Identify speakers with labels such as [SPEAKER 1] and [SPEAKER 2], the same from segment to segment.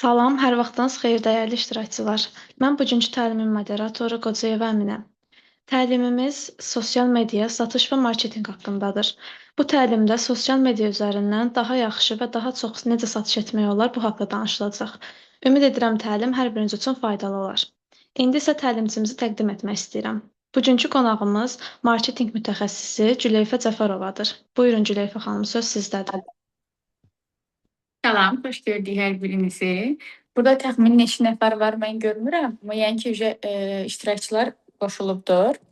[SPEAKER 1] Salam, hər vaxtınız xeyir, dəyərli iştirakçılar. Mən bugünkü təlimin moderatoru Qocayeva Əminəm. Təlimimiz sosial media, satış və marketinq haqqındadır. Bu təlimdə sosial media üzərindən daha yaxşı və daha çox necə satış etmək olar, bu haqda danışılacaq. Ümid edirəm təlim hər biriniz üçün faydalı olar. İndi isə təlimçimizi təqdim etmək istəyirəm. Bugünkü qonağımız marketinq mütəxəssisi Cüleyfə Cəfərovadır. Buyurun Cüleyfə xanım, söz sizdədir.
[SPEAKER 2] Salam, xoş gördük hər birinizi. Burada təxminən neçə nəfər var mən görmürəm, amma yəni ki, iştirakçılar qoşulubdur.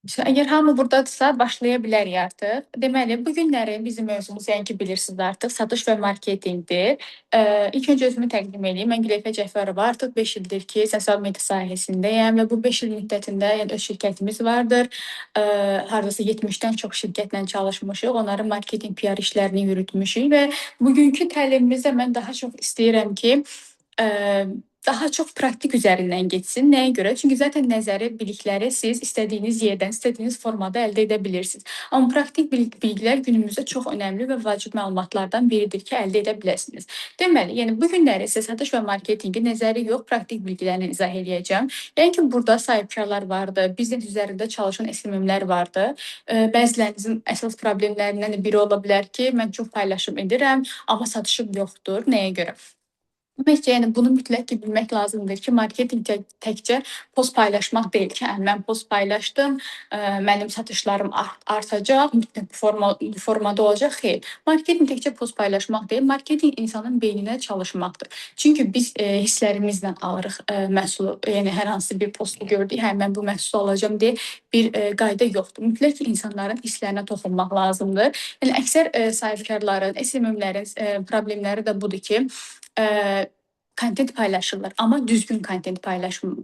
[SPEAKER 2] Əgər hamı burdadırsa, başlaya bilərik artıq. Deməli, bu günləri bizim mövzumuz, yəni ki, bilirsiniz artıq, satış və marketinqdir. İlk öncə özümü təqdim edeyim. Mən Güleyfə Cəfərova, artıq 5 ildir ki, sosial media sahəsindəyəm və bu 5 il müddətində yəni öz şirkətimiz vardır. Hardasa 70-dən çox şirkətlə çalışmışıq, onların marketinq, PR işlərini yürütmüşük və bugünkü təlimimizdə mən daha çox istəyirəm ki, daha çox praktik üzərindən getsin. Nəyə görə? Çünki zaten nəzəri bilikləri siz istədiyiniz yerdən, istədiyiniz formada əldə edə bilirsiniz. Amma praktik bilgilər günümüzdə çox önəmli və vacib məlumatlardan biridir ki, əldə edə biləsiniz. Deməli, yəni bu günləri sizə satış və marketinqi nəzəri yox, praktik bilgilərlə izah edəcəm. Yəni ki, burada sahibkarlar vardı, biznes üzərində çalışan SMM-lər vardı. Bəzilərinizin əsas problemlərindən biri ola bilər ki, mən çox paylaşım edirəm, amma satışım yoxdur. Nəyə görə? Ümumiyyətcə, yəni bunu mütləq ki, bilmək lazımdır ki, marketinq təkcə post paylaşmaq deyil ki, mən post paylaşdım, mənim satışlarım artacaq, mütləq bu formada olacaq. Xeyr. Marketinq təkcə post paylaşmaq deyil, marketinq insanın beyninə çalışmaqdır. Çünki biz hisslərimizlə alırıq məhsulu. Yəni hər hansı bir postu gördük, hə mən bu məhsulu alacağam deyə bir qayda yoxdur. Mütləq ki, insanların hisslərinə toxunmaq lazımdır. Yəni əksər sahibkarların, SMM-lərin problemləri də budur ki, kontent paylaşırlar, amma düzgün kontent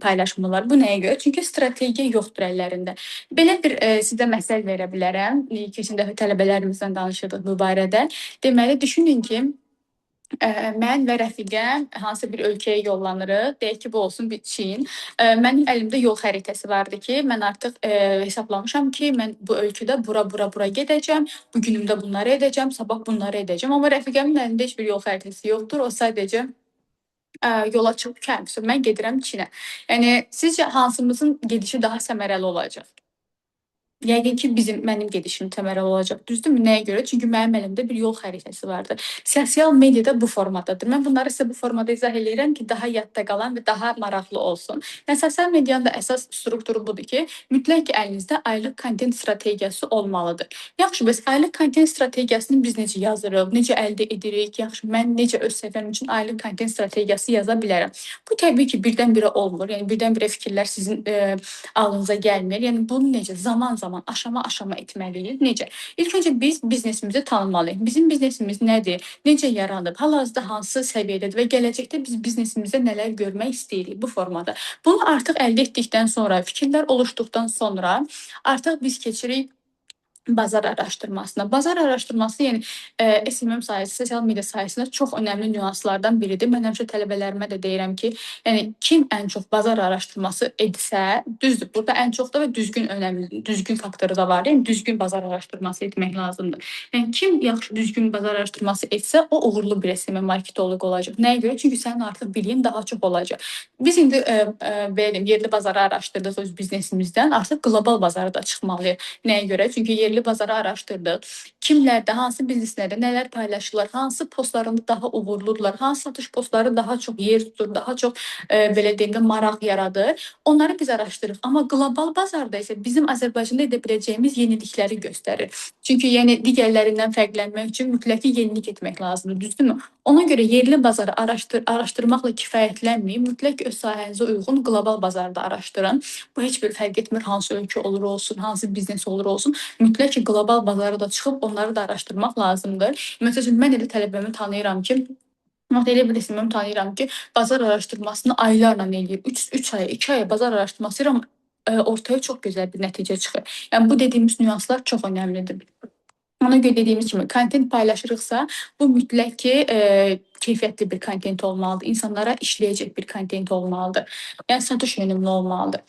[SPEAKER 2] paylaşmırlar. Bu nəyə görə? Çünki strategiya yoxdur əllərində. Belə bir sizə məsəl verə bilərəm. Keçən dəfə tələbələrimizlə danışırdıq bu barədə. Deməli, düşünün ki, mən və rəfiqəm hansısa bir ölkəyə yollanırıq. Deyək ki, bu olsun bir Çin. Mənim əlimdə yol xəritəsi vardı ki, mən artıq hesaplamışam ki, mən bu ölkədə bura gedəcəm, bu günümdə bunları edəcəm, sabah bunları edəcəm. Amma rəfiqəmin əlində heç bir yol xəritəsi yoxdur. O sadəcə yola çıxıb ki, mən gedirəm Çinə. Yəni sizcə hansımızın gedişi daha səmərəli olacaq? Yəqin ki, mənim gedişim səmərəli olacaq. Düzdürmü? Nəyə görə? Çünki mənim əlimdə bir yol xəritəsi vardır. Sosial media da bu formadadır. Mən bunları sizə bu formada izah eləyirəm ki, daha yadda qalan və daha maraqlı olsun. Yəni sosial medianın da əsas strukturu budur ki, mütləq ki, əlinizdə aylıq kontent strategiyası olmalıdır. Yaxşı, bəs aylıq kontent strategiyasını biz necə yazırıq, necə əldə edirik? Yaxşı, mən necə öz səhifəm üçün aylıq kontent strategiyası yaza bilərəm? Bu təbii ki, birdən-birə olmur. Yəni birdən-birə fikirlər sizin ağlınıza gəlmir. Yəni bunu necə zaman-zaman, aşama-aşama etməliyik. Necə? İlk öncə biz biznesimizi tanımalıyıq. Bizim biznesimiz nədir? Necə yaranıb? Hal-hazırda hansı səviyyədədir və gələcəkdə biz biznesimizdə nələr görmək istəyirik bu formada. Bunu artıq əldə etdikdən sonra, fikirlər oluşduqdan sonra artıq biz keçirik bazar araşdırmasına. Bazar araşdırması, yəni SMM sahəsi, sosial media sahəsində çox önəmli nüanslardan biridir. Mən həmişə tələbələrimə də deyirəm ki, yəni kim ən çox bazar araşdırması etsə, düzdür. Burada ən çox da və düzgün faktoru da var. Yəni düzgün bazar araşdırması etmək lazımdır. Yəni kim yaxşı düzgün bazar araşdırması etsə, o uğurlu bir SMM marketoloq olacaq. Nəyə görə? Çünki sənin artıq biliyin daha çox olacaq. Biz indi belə deyim, yerli bazarı araşdırdıq öz biznesimizdən, artıq qlobal bazara da çıxmalıyıq. Nəyə görə? Çünki yerli bazarı araşdırdıq. Kimlərdə, hansı bizneslərdə nələr paylaşırlar, hansı postlarında daha uğurludular, hansı satış postları daha çox yer tutur, daha çox belə deyim də maraq yaradır. Onları biz araşdırırıq. Amma qlobal bazarda isə bizim Azərbaycanda edə biləcəyimiz yenilikləri göstərir. Çünki yəni digərlərindən fərqlənmək üçün mütləq yenilik etmək lazımdır, düzdürmü? Ona görə yerli bazarı araşdırmaqla kifayətlənməyin, mütləq öz sahənizə uyğun qlobal bazarda araşdırın. Bu heç bir fərq etmir hansı ölkə olur olsun, hansı biznes olur olsun. Mütləq ki, qlobal bazara da çıxıb onları da araşdırmaq lazımdır. Məsələn, mən elə tələbəmi tanıyıram ki, elə bir resimimi tanıyıram ki, bazar araşdırmasını aylarla eləyir. 3 ay, 2 ay bazar araşdırması ilə ortaya çox gözəl bir nəticə çıxır. Yəni bu dediyimiz nüanslar çox önəmlidir. Ona görə dediyimiz kimi kontent paylaşırıqsa, bu mütləq ki, keyfiyyətli bir kontent olmalıdır. İnsanlara işləyəcək bir kontent olmalıdır. Yəni satış yönümlü olmalıdır.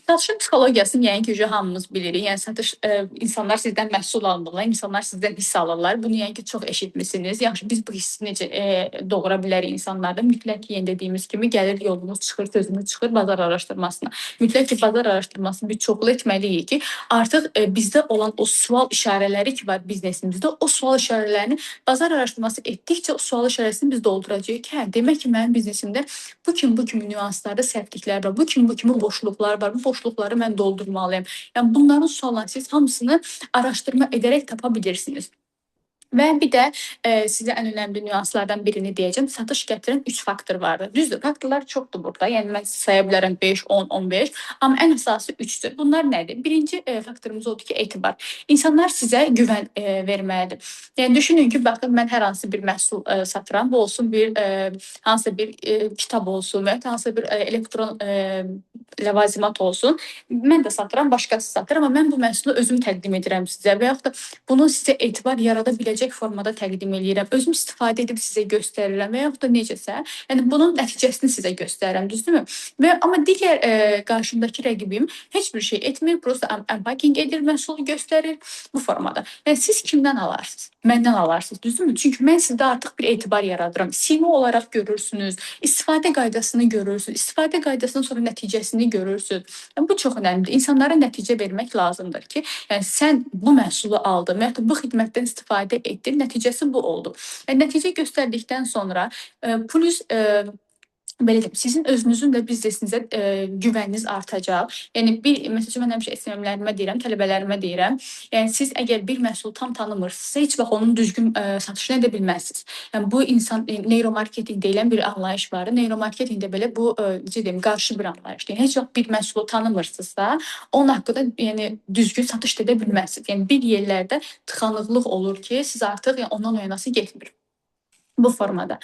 [SPEAKER 2] Satışın psixologiyasını yəqin ki, hamımız bilirik. Yəni satış insanlar sizdən məhsul alırlar, insanlar sizdən hiss alırlar. Bunu yəqin ki, çox eşitmisiniz. Yaxşı, biz bu hissi necə doğura bilərik insanlarda? Mütləq ki, yenə dediyimiz kimi gəlir yolumuz çıxır, sözümüz çıxır bazar araşdırmasına. Mütləq ki, bazar araşdırmasını biz çoxlu etməliyik ki, artıq bizdə olan o sual işarələri ki var biznesimizdə, o sual işarələrini bazar araşdırması etdikcə o sual işarəsini biz dolduracağıq ki, hə, demək ki, mənim biznesimdə bu kimi nüanslarda səhvliklər var, bu kimi boşluqlar var. Bu boşluqları mən doldurmalıyam. Yəni bunların suallarını siz hamısını araşdırma edərək tapa bilirsiniz. Və bir də sizə ən önəmli nüanslardan birini deyəcəm. Satış gətirən 3 faktor vardır. Düzdür, faktorlar çoxdur burada. Yəni mən saya bilərəm 5, 10, 15, amma ən əsası 3-dür. Bunlar nədir? Birinci faktorumuz odur ki, etibar. İnsanlar sizə güvən verməlidir. Yəni düşünün ki, baxın mən hər hansı bir məhsul satıram. Bu olsun bir hansısa bir kitab olsun və ya hansısa bir elektron ləvazimat olsun. Mən də satıram, başqası satır, amma mən bu məhsulu özüm təqdim edirəm sizə və yaxud da bunu sizə etibar yarada biləcək formada təqdim edirəm. Özüm istifadə edib sizə göstərirəm və yaxud da necəsə, yəni bunun nəticəsini sizə göstərirəm, düzdürmü? Və amma digər qarşımdakı rəqibim heç bir şey etmir, prosta unpacking edir, məhsulu göstərir bu formada. Yəni siz kimdən alarsınız? Məndən alarsınız, düzdürmü? Çünki mən sizdə artıq bir etibar yaradıram. Sima olaraq görürsünüz, istifadə qaydasını görürsünüz, istifadə qaydasından sonra nəticəsini görürsünüz. Yəni bu çox önəmlidir. İnsanlara nəticə vermək lazımdır ki, yəni sən bu məhsulu aldın və ya bu xidmətdən istifadə etdin, nəticəsi bu oldu. Yəni nəticə göstərdikdən sonra plus belə deyim, sizin özünüzün də biznesinizə güvəniniz artacaq. Yəni məsəl üçün mən həmişə SMM-lərimə deyirəm, tələbələrimə deyirəm. Yəni siz əgər bir məhsulu tam tanımırsınızsa, heç vaxt onun düzgün satışını edə bilməzsiniz. Yəni bu insan neyromarketinq deyilən bir anlayış var. Neyromarketinqdə belə bu necə deyim, qarşı bir anlayışdır. Yəni heç vaxt bir məhsulu tanımırsınızsa, onun haqqında yəni düzgün satış edə bilməzsiniz. Yəni bir yerlərdə tıxanıqlıq olur ki, siz artıq yəni, ondan o yanası getmir. Bu formada.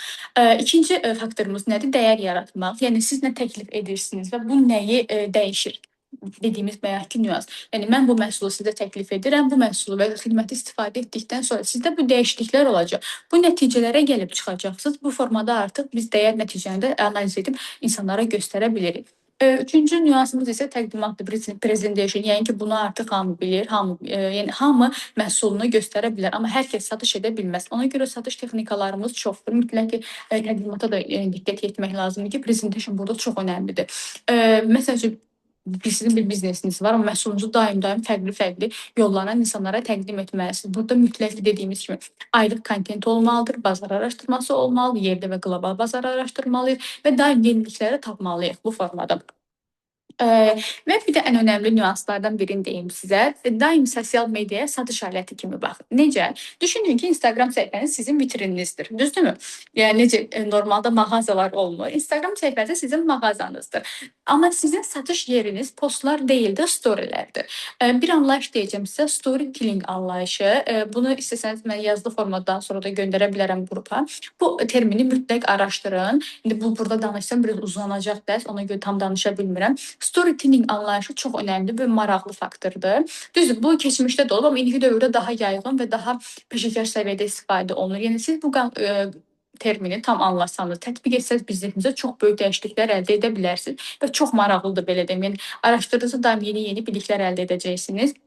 [SPEAKER 2] İkinci faktorumuz nədir? Dəyər yaratmaq. Yəni siz nə təklif edirsiniz və bu nəyi dəyişir? Dediyimiz bayaqki nüans. Yəni mən bu məhsulu sizə təklif edirəm, bu məhsulu və xidməti istifadə etdikdən sonra sizdə bu dəyişikliklər olacaq. Bu nəticələrə gəlib çıxacaqsınız. Bu formada artıq biz dəyər nəticəni də analiz edib insanlara göstərə bilirik. Üçüncü nüansımız isə təqdimatdır, presentation. Yəni ki, bunu artıq hamı bilir, yəni hamı məhsulunu göstərə bilər, amma hər kəs satış edə bilməz. Ona görə satış texnikalarımız çoxdur. Mütləq ki, təqdimata da diqqət etmək lazımdır ki, presentation burada çox önəmlidir. Məsəl üçün sizin bir biznesiniz var, amma məhsulunuzu daim fərqli yollarla insanlara təqdim etməlisiniz. Burada mütləq dediyimiz kimi aylıq kontent olmalıdır, bazar araşdırması olmalıdır, yerdə və qlobal bazar araşdırmalıyıq və daim yenilikləri tapmalıyıq bu formada. Və bir də ən önəmli nüanslardan birini deyim sizə. Daim sosial mediaya satış aləti kimi baxın. Necə? Düşünün ki, Instagram səhifəniz sizin vitrininizdir. Düzdürmü? Yəni necə normalda mağazalar olmur. Instagram səhifəsi sizin mağazanızdır. Amma sizin satış yeriniz postlar deyil də storylərdir. Bir anlayış deyəcəm sizə, storytelling anlayışı. Bunu istəsəniz mən yazılı formatdan sonra da göndərə bilərəm qrupa. Bu termini mütləq araşdırın. İndi bu burada danışsam biraz uzanacaq dərs, ona görə tam danışa bilmirəm. Storytelling anlayışı çox önəmli və maraqlı faktordur. Düzdür, bu keçmişdə də olub, amma indiki dövrdə daha yayğın və daha peşəkar səviyyədə istifadə olunur. Yəni siz bu termini tam anlasanız, tətbiq etsəniz biznesinizə çox böyük dəyişikliklər əldə edə bilərsiniz və çox maraqlıdır belə deyim. Yəni araşdırdıqca daim yeni biliklər əldə edəcəksiniz.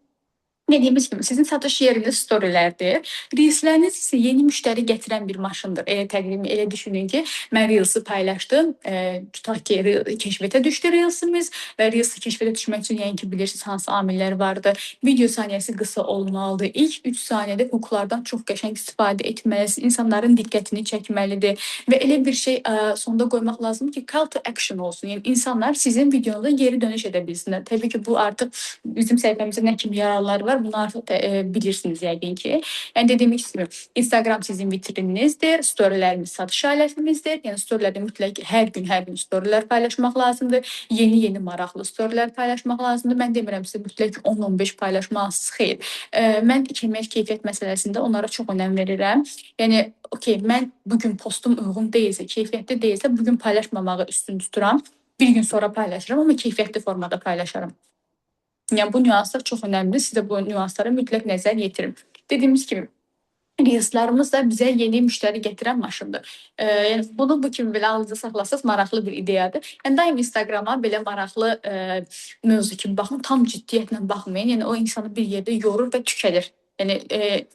[SPEAKER 2] Dediyimiz kimi sizin satış yeriniz storylərdir. Reelsləriniz isə yeni müştəri gətirən bir maşındır. Elə düşünün ki, mən Reelsi paylaşdım. Tutaq ki, keşfətə düşdü Reelsimiz və Reelsi keşfətə düşmək üçün yəni ki, bilirsiniz hansı amillər vardır. Video saniyəsi qısa olmalıdır. İlk 3 saniyədə hooklardan çox qəşəng istifadə etməlisiniz. İnsanların diqqətini çəkməlidir və elə bir şey sonda qoymaq lazımdır ki, call to action olsun. Yəni insanlar sizin videonuza geri dönüş edə bilsinlər. Təbii ki, bu artıq bizim səhifəmizdə nə kimi yararları var, bunu artıq bilirsiniz yəqin ki. Yəni dediyimiz kimi Instagram sizin vitrininizdir, storylərimiz satış alətimizdir. Yəni storylərdə mütləq hər gün storylər paylaşmaq lazımdır. Yeni maraqlı storylər paylaşmaq lazımdır. Mən demirəm sizə mütləq 10-15 paylaşmalısınız. Xeyr. Mən keyfiyyət məsələsində onlara çox önəm verirəm. Yəni mən bu gün postum uyğun deyilsə, keyfiyyətli deyilsə, bu gün paylaşmamağı üstün tuturam. Bir gün sonra paylaşıram, amma keyfiyyətli formada paylaşaram. Yəni bu nüanslar çox önəmlidir. Siz də bu nüanslara mütləq nəzər yetirin. Dediyimiz kimi Reelslarımız da bizə yeni müştəri gətirən maşındır. Yəni bunu bu kimi belə ağızda saxlasaq maraqlı bir ideyadır. Yəni daim Instagrama belə maraqlı mövzu kimi baxın, tam ciddiyyətlə baxmayın. Yəni o insanı bir yerdə yorur və tükəlir. Yəni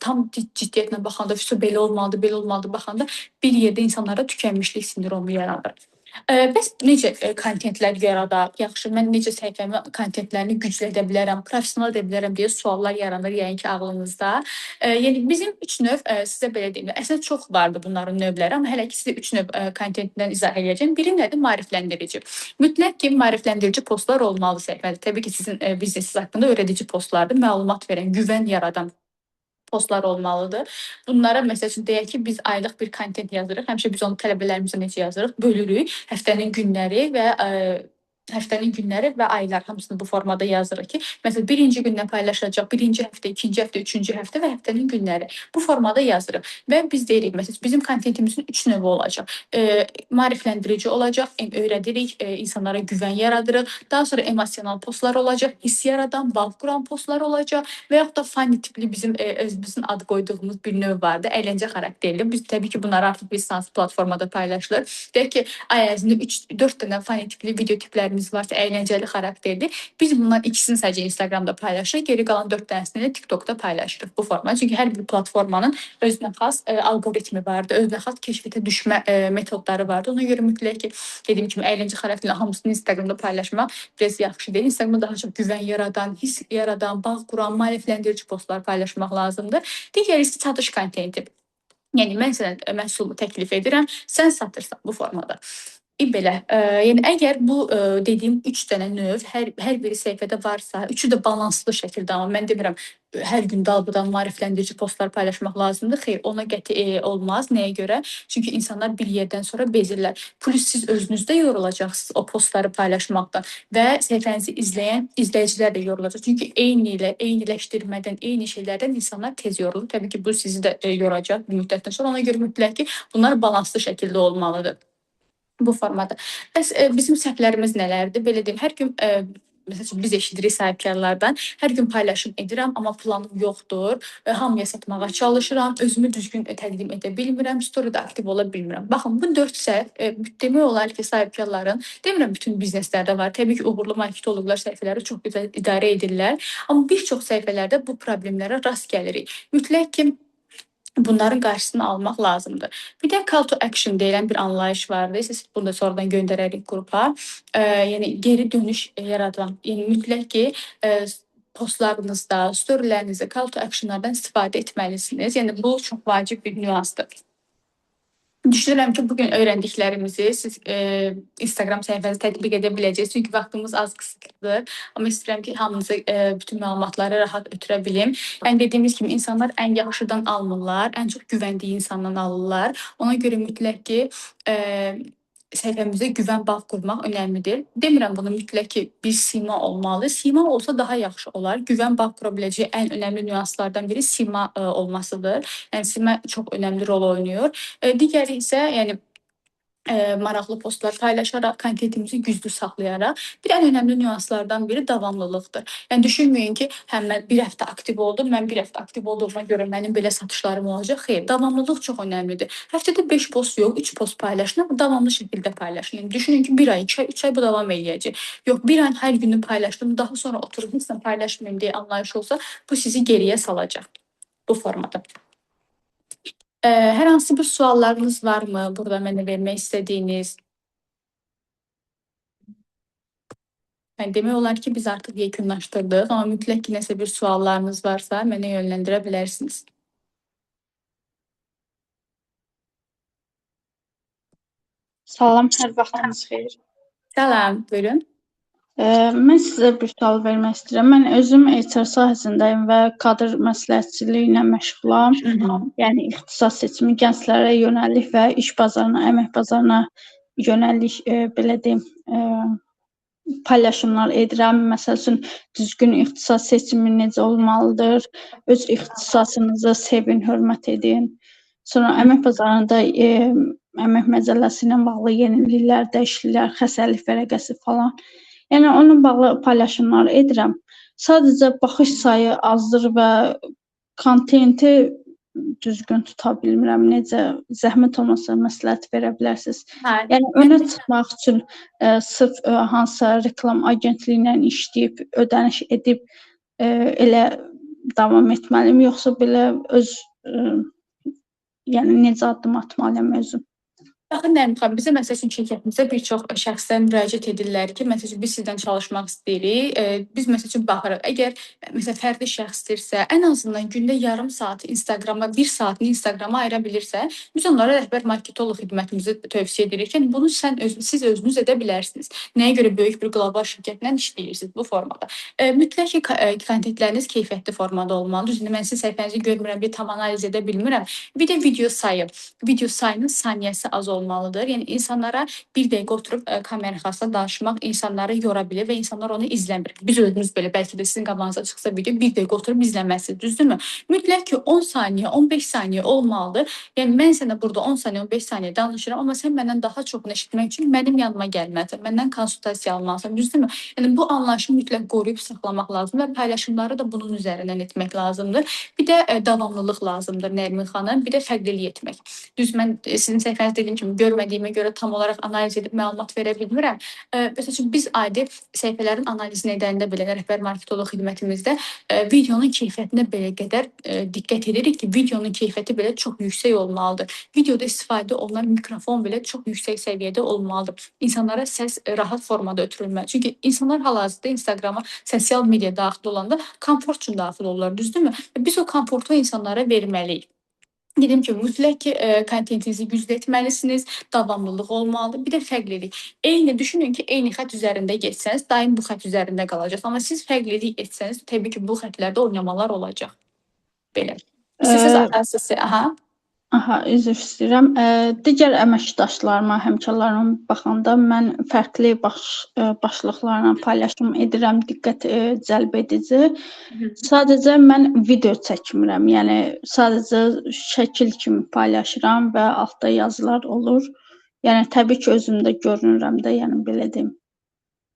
[SPEAKER 2] tam ciddiyyətlə baxanda, belə olmalıdır, belə olmalıdır baxanda bir yerdə insanlara tükənmişlik sindromu yaradır. Bəs necə kontentlər yaradaq? Yaxşı, mən necə səhifəmi kontentlərini güclü edə bilərəm, professional edə bilərəm deyə suallar yaranır yəqin ki ağlınızda. Yəni bizim 3 növ sizə belə deyim, əslində çox vardı bunların növləri, amma hələ ki sizə 3 növ kontentdən izah edəcəm. Biri nədir? Maarifləndirici. Mütləq ki, maarifləndirici postlar olmalı səhifədə. Təbii ki, sizin biznesiniz haqqında öyrədici postlardır, məlumat verən, güvən yaradan postlar olmalıdır. Bunlara məsəl üçün deyək ki, biz aylıq bir kontent yazırıq. Həmişə biz onu tələbələrimizə necə yazırıq? Bölürük. Həftənin günləri və aylar hamısını bu formada yazırıq ki, məsələn, birinci gündən paylaşacaq, birinci həftə, ikinci həftə, üçüncü həftə və həftənin günləri. Bu formada yazırıq. Və biz deyirik, məsələn, bizim kontentimizin 3 növü olacaq. Maarifləndirici olacaq, öyrədirik, insanlara güvən yaradırıq. Daha sonra emosional postlar olacaq, hiss yaradan, bağ quran postlar olacaq və yaxud da funny tipli bizim özümüzün ad qoyduğumuz bir növ vardı, əyləncə xarakterli. Biz təbii ki, bunları artıq biz sans platformada paylaşılır. Deyək ki, ay ərzində 3-4 dənə funny tipli video tiplərimiz varsa, əyləncəli xarakterli. Biz bundan ikisini sadəcə Instagramda paylaşırıq, geri qalan 4 dənəsini də TikTokda paylaşırıq bu formada. Çünki hər bir platformanın özünə xas alqoritmi vardır, özünə xas keşfətə düşmə metodları vardır. Ona görə mütləq ki, dediyim kimi əyləncə xarakterli hamısını Instagramda paylaşmaq biraz yaxşı deyil. Instagramda daha çox güvən yaradan, hiss yaradan, bağ quran, maarifləndirici postlar paylaşmaq lazımdır. Digəri isə satış kontenti. Yəni mən sənə məhsulu təklif edirəm, sən satırsan bu formada. Belə, yəni əgər bu dediyim 3 dənə növ hər biri səhifədə varsa, üçü də balanslı şəkildə, amma mən demirəm hər gün dalbadal maarifləndirici postlar paylaşmaq lazımdır. Xeyr, ona qəti olmaz. Nəyə görə? Çünki insanlar bir yerdən sonra bezirlər. Plus siz özünüz də yorulacaqsınız o postları paylaşmaqdan və səhifənizi izləyən izləyicilər də yorulacaq. Çünki eyniləşdirmədən, eyni şeylərdən insanlar tez yorulur. Təbii ki, bu sizi də yoracaq bir müddətdən sonra. Ona görə mütləq ki, bunlar balanslı şəkildə olmalıdır. Bu formada. Bəs bizim səhvlərimiz nələrdir? Belə deyim, hər gün məsəl üçün biz eşidirik sahibkarlardan, hər gün paylaşım edirəm, amma planım yoxdur. Hamıya satmağa çalışıram, özümü düzgün təqdim edə bilmirəm, storydə aktiv ola bilmirəm. Baxın, bu 4 səhv demək olar ki, sahibkarların, demirəm bütün bizneslərdə var. Təbii ki, uğurlu marketoloqlar səhifələri çox gözəl idarə edirlər, amma bir çox səhifələrdə bu problemlərə rast gəlirik. Mütləq ki, bunların qarşısını almaq lazımdır. Bir də call to action deyilən bir anlayış vardır. Siz bunu da sonradan göndərərik qrupa. Yəni geri dönüş yaradan, yəni mütləq ki, postlarınızda, storylərinizdə call to actionlardan istifadə etməlisiniz. Yəni bu çox vacib bir nüansdır. Düşünürəm ki, bugün öyrəndiklərimizi siz Instagram səhifənizə tətbiq edə biləcəksiniz. Çünki vaxtımız az qısıtlıdır. Amma istəyirəm ki, hamınıza bütün məlumatları rahat ötürə bilim. Yəni dediyimiz kimi insanlar ən yaxşıdan almırlar, ən çox güvəndiyi insandan alırlar. Ona görə mütləq ki, səhifəmizə güvən bağ qurmaq önəmlidir. Demirəm bunu mütləq ki, bir sima olmalı. Sima olsa daha yaxşı olar. Güvən bağ qura biləcəyi ən önəmli nüanslardan biri sima olmasıdır. Yəni sima çox önəmli rol oynayır. Digəri isə yəni maraqlı postlar paylaşaraq, kontentimizi güclü saxlayaraq. Bir ən önəmli nüanslardan biri davamlılıqdır. Yəni düşünməyin ki, həm mən bir həftə aktiv oldum, mən bir həftə aktiv olduğuma görə mənim belə satışlarım olacaq. Xeyr, davamlılıq çox önəmlidir. Həftədə 5 post yox, 3 post paylaşın, amma davamlı şəkildə paylaşın. Yəni düşünün ki, 1 ay, 2 ay, 3 ay bu davam eləyəcək. Yox, bir ay hər günü paylaşdım, daha sonra oturub heç nə paylaşmayım deyə anlayış olsa, bu sizi geriyə salacaq bu formada. Hər hansı bir suallarınız varmı burada mənə vermək istədiyiniz? Yəni demək olar ki, biz artıq yekunlaşdırdıq, amma mütləq ki, nəsə bir suallarınız varsa mənə yönləndirə bilərsiniz.
[SPEAKER 3] Salam, hər vaxtınız xeyir.
[SPEAKER 2] Salam, buyurun.
[SPEAKER 3] Mən sizə bir sual vermək istəyirəm. Mən özüm HR sahəsindəyim və kadr məsləhətçiliyi ilə məşğulam. Yəni ixtisas seçimi gənclərə yönəlik və iş bazarına, əmək bazarına yönəlik belə deyim, paylaşımlar edirəm. Məsəl üçün düzgün ixtisas seçimi necə olmalıdır? Öz ixtisasınızı sevin, hörmət edin. Sonra əmək bazarında əmək məcəlləsi ilə bağlı yeniliklər, dəyişikliklər, xəstəlik vərəqəsi falan. Yəni onunla bağlı paylaşımlar edirəm. Sadəcə baxış sayı azdır və kontenti düzgün tuta bilmirəm. Necə zəhmət olmasa məsləhət verə bilərsiniz.
[SPEAKER 2] Hə,
[SPEAKER 3] Yəni önə çıxmaq üçün sırf hansısa reklam agentliyi işləyib, ödəniş edib elə davam etməliyəm, yoxsa belə öz yəni necə addım atmalıyam özüm?
[SPEAKER 2] Baxın Nərmin xanım, bizə məsəl üçün şirkətimizə bir çox şəxslər müraciət edirlər ki, məsəl üçün biz sizdən çalışmaq istəyirik. Biz məsəl üçün baxırıq. Əgər məsələn fərdi şəxsdirsə, ən azından gündə yarım saat Instagrama, 1 saatını Instagrama ayıra bilirsə, biz onlara rəhbər marketoloq xidmətimizi tövsiyə edirik. Yəni bunu siz özünüz edə bilərsiniz. Nəyə görə böyük bir qlobal şirkətlə işləyirsiniz bu formada? Mütləq ki, kontentləriniz keyfiyyətli formada olmalıdır. Düzdür, mən sizin səhifənizi görmürəm, bir tam analiz edə bilmirəm. Bir də video sayının saniyəsi az olmalıdır. Yəni insanlara bir dəqiqə oturub kamera qarşısında danışmaq insanları yora bilir və insanlar onu izləmir. Biz özümüz belə bəlkə də sizin qabağınıza çıxsa video bir dəqiqə oturub izləməsi, düzdürmü? Mütləq ki 10 saniyə, 15 saniyə olmalıdır. Yəni mən sənə burada 10 saniyə, 15 saniyə danışıram, amma sən məndən daha çoxunu eşitmək üçün mənim yanıma gəlməlisən, məndən konsultasiya almalısan, düzdürmü? Yəni bu anlayışı mütləq qoruyub saxlamaq lazımdır və paylaşımları da bunun üzərindən etmək lazımdır. Bir də davamlılıq lazımdır Nərmin xanım, bir də fərqlilik etmək. Düz mən sizin səhifənizdə dediyim kimi görmədiyimə görə tam olaraq analiz edib məlumat verə bilmirəm. Məsəl üçün biz adi səhifələrin analizini edəndə belə rəhbər marketoloq xidmətimizdə videonun keyfiyyətinə belə qədər diqqət edirik ki, videonun keyfiyyəti belə çox yüksək olmalıdır. Videoda istifadə olunan mikrofon belə çox yüksək səviyyədə olmalıdır. İnsanlara səs rahat formada ötürülməli. Çünki insanlar hal-hazırda Instagrama, sosial media daxil olanda komfort üçün daxil olurlar, düzdürmü? Biz o komfortu insanlara verməliyik. Dediyim kimi, mütləq ki, kontentinizi güclü etməlisiniz, davamlılıq olmalıdır, bir də fərqlilik. Düşünün ki, eyni xətt üzərində getsəniz, daim bu xətt üzərində qalacaq. Amma siz fərqlilik etsəniz, təbii ki, bu xəttlərdə oynamalar olacaq. Belə. İstəsəz əsası,
[SPEAKER 3] Üzr istəyirəm. Digər əməkdaşlarıma, həmkarlarıma baxanda mən fərqli başlıqlarla paylaşım edirəm, diqqət cəlb edici. Sadəcə mən video çəkmirəm. Yəni sadəcə şəkil kimi paylaşıram və altda yazılar olur. Yəni təbii ki, özüm də görünürəm də, yəni belə deyim.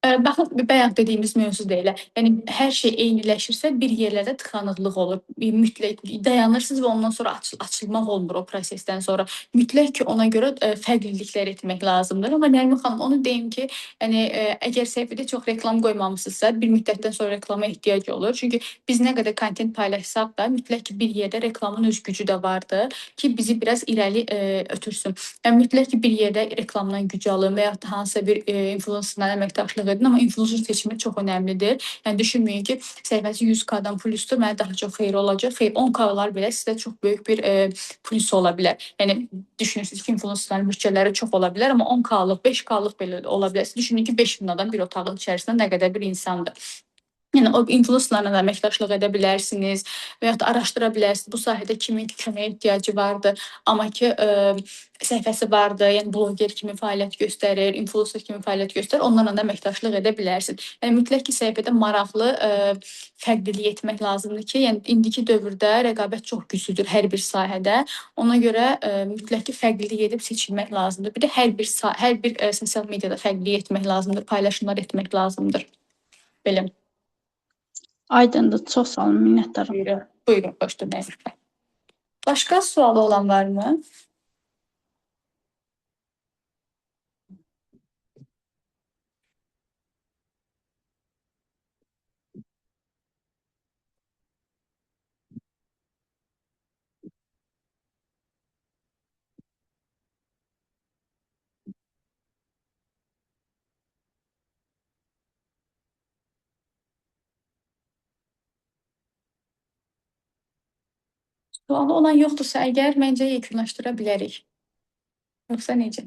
[SPEAKER 2] Baxın, bayaq dediyimiz mövzu da elə. Yəni hər şey eyniləşirsə, bir yerlərdə tıxanıqlıq olur. Mütləq dayanırsınız və ondan sonra açılmaq olmur o prosesdən sonra. Mütləq ki, ona görə fərqliliklər etmək lazımdır. Amma Nərmin xanım, onu deyim ki, yəni əgər səhifədə çox reklam qoymamısınızsa, bir müddətdən sonra reklama ehtiyac olur. Çünki biz nə qədər kontent paylaşsaq da, mütləq ki, bir yerdə reklamın öz gücü də vardır ki, bizi biraz irəli ötürsün. Yəni mütləq ki, bir yerdə reklamdan güc alın və ya hansısa bir influencerla əməkdaşlıq edin, amma influencer seçimi çox önəmlidir. Yəni düşünməyin ki, səhifəsi 100K-dan plusdur, mənə daha çox xeyir olacaq. Xeyr, 10K-lar belə sizə çox böyük bir plus ola bilər. Yəni düşünürsünüz ki, influencerların bütçələri çox ola bilər, amma 10K-lıq, 5K-lıq belə ola bilər. Siz düşünün ki, 5000 adam bir otağın içərisində nə qədər bir insandır. Yəni o influencerlarla da əməkdaşlıq edə bilərsiniz və ya da araşdıra bilərsiniz bu sahədə kimin köməyə ehtiyacı vardır, amma ki səhifəsi vardır, yəni bloger kimi fəaliyyət göstərir, influencer kimi fəaliyyət göstərir, onlarla da əməkdaşlıq edə bilərsiniz. Yəni mütləq ki, səhifədə maraqlı fərqlilik etmək lazımdır ki, yəni indiki dövrdə rəqabət çox güclüdür hər bir sahədə. Ona görə mütləq ki, fərqlilik edib seçilmək lazımdır. Bir də hər bir sosial mediada fərqlilik etmək lazımdır, paylaşımlar etmək lazımdır. Belə.
[SPEAKER 3] Aydındır, çox sağ olun, minnətdaram.
[SPEAKER 2] Buyurun, xoşdur Nərmin bəy. Başqa sualı olan varmı? Sualı olan yoxdursa əgər, məncə yekunlaşdıra bilərik. Yoxsa necə?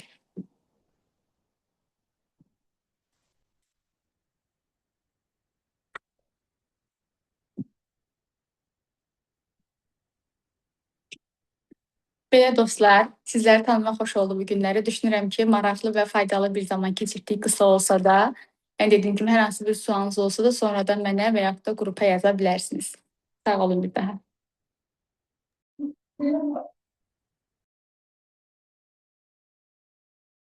[SPEAKER 2] Belə dostlar, sizləri tanımaq xoş oldu bu günləri. Düşünürəm ki, maraqlı və faydalı bir zaman keçirdik, qısa olsa da. Yəni dediyim kimi, hər hansı bir sualınız olsa da sonradan mənə və yaxud da qrupa yaza bilərsiniz. Sağ olun bir daha.